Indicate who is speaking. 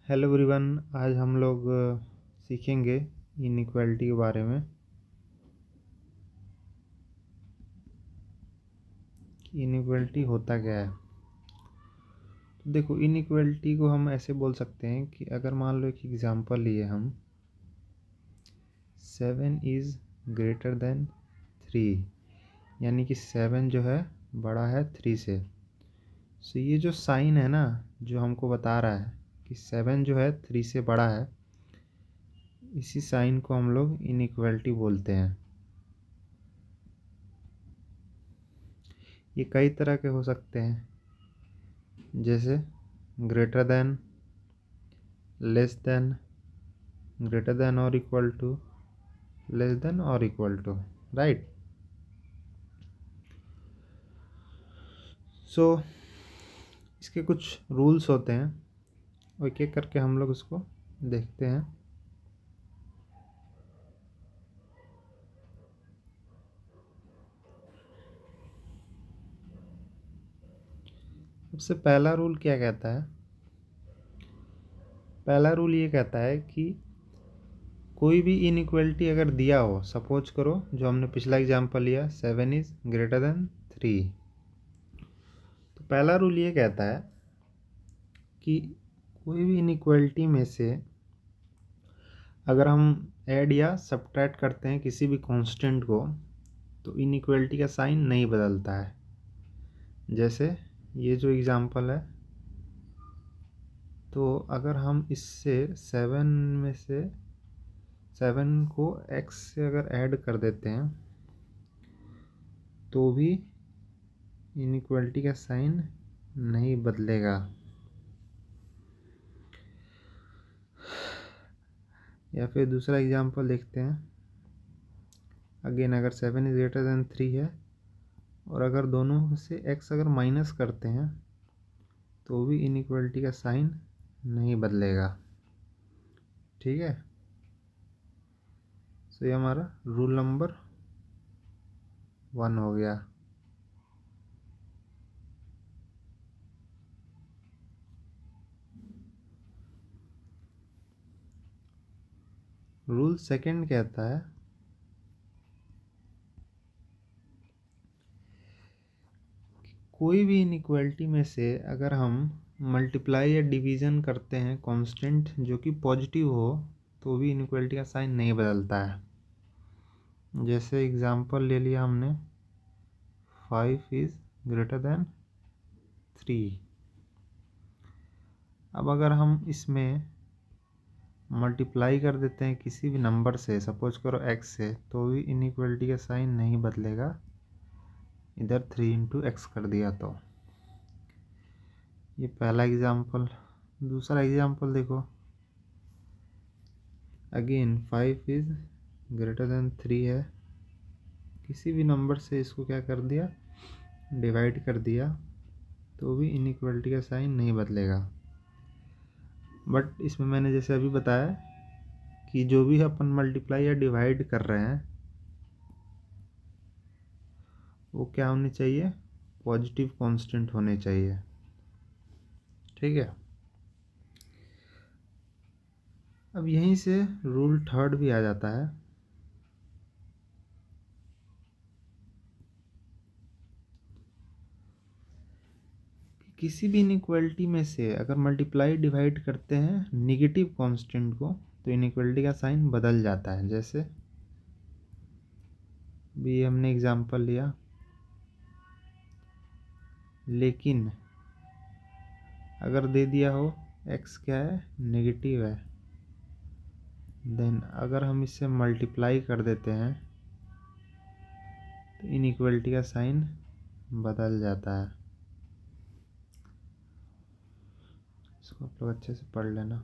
Speaker 1: Hello everyone. आज हम लोग सीखेंगे इनइक्वालिटी के बारे में कि इनइक्वालिटी होता क्या है। तो देखो, इनइक्वालिटी को हम ऐसे बोल सकते हैं कि अगर मान लो एक एग्जांपल लिए हम 7 इज़ ग्रेटर देन 3, यानी कि 7 जो है बड़ा है 3 से। सो ये जो साइन है ना, जो हमको बता रहा है कि 7 जो है 3 से बड़ा है, इसी साइन को हम लोग इनइक्वालिटी बोलते हैं। ये कई तरह के हो सकते हैं, जैसे greater than, less than, greater than और इक्वल टू, लेस देन और इक्वल टू, राइट। सो इसके कुछ रूल्स होते हैं और एक एक करके हम लोग उसको देखते हैं। सबसे पहला रूल क्या कहता है? पहला रूल ये कहता है कि कोई भी इनइक्वालिटी अगर दिया हो, सपोज करो जो हमने पिछला एग्जांपल लिया 7 इज़ ग्रेटर देन 3, तो पहला रूल ये कहता है कि कोई भी इनइक्वालिटी में से अगर हम ऐड या सब्ट्रैक्ट करते हैं किसी भी कांस्टेंट को, तो इनइक्वालिटी का साइन नहीं बदलता है। जैसे ये जो एग्जांपल है, तो अगर हम इससे 7 में से 7 को x से अगर ऐड कर देते हैं तो भी इनइक्वालिटी का साइन नहीं बदलेगा। या फिर दूसरा एग्जांपल देखते हैं। अगेन, अगर 7 इज़ ग्रेटर देन 3 है और अगर दोनों से x अगर माइनस करते हैं तो भी इनइक्वालिटी का साइन नहीं बदलेगा। ठीक है। सो ये हमारा रूल नंबर 1 हो गया। रूल सेकंड कहता है कोई भी इनइक्वालिटी में से अगर हम मल्टीप्लाई या डिवीज़न करते हैं कांस्टेंट जो कि पॉजिटिव हो, तो भी इनइक्वालिटी का साइन नहीं बदलता है। जैसे एग्जांपल ले लिया हमने 5 इज़ ग्रेटर देन 3। अब अगर हम इसमें मल्टीप्लाई कर देते हैं किसी भी नंबर से, सपोज करो x से, तो भी इनइक्वालिटी का साइन नहीं बदलेगा। इधर 3 इंटू एक्स कर दिया तो। ये पहला एग्जांपल। दूसरा एग्जांपल देखो। अगेन 5 इज़ ग्रेटर देन 3 है, किसी भी नंबर से इसको क्या कर दिया, डिवाइड कर दिया, तो भी इनइक्वालिटी का साइन नहीं बदलेगा। बट इसमें मैंने जैसे अभी बताया कि जो भी अपन मल्टीप्लाई या डिवाइड कर रहे हैं वो क्या होनी चाहिए, पॉजिटिव कांस्टेंट होने चाहिए। ठीक है। अब यहीं से रूल थर्ड भी आ जाता है। किसी भी इनइक्वालिटी में से अगर मल्टीप्लाई डिवाइड करते हैं निगेटिव कांस्टेंट को, तो इनइक्वालिटी का साइन बदल जाता है। जैसे भी हमने एग्जांपल लिया, लेकिन अगर दे दिया हो x क्या है, नेगेटिव है, देन अगर हम इससे मल्टीप्लाई कर देते हैं तो इनइक्वालिटी का साइन बदल जाता है। इसको आप लोग अच्छे से पढ़ लेना।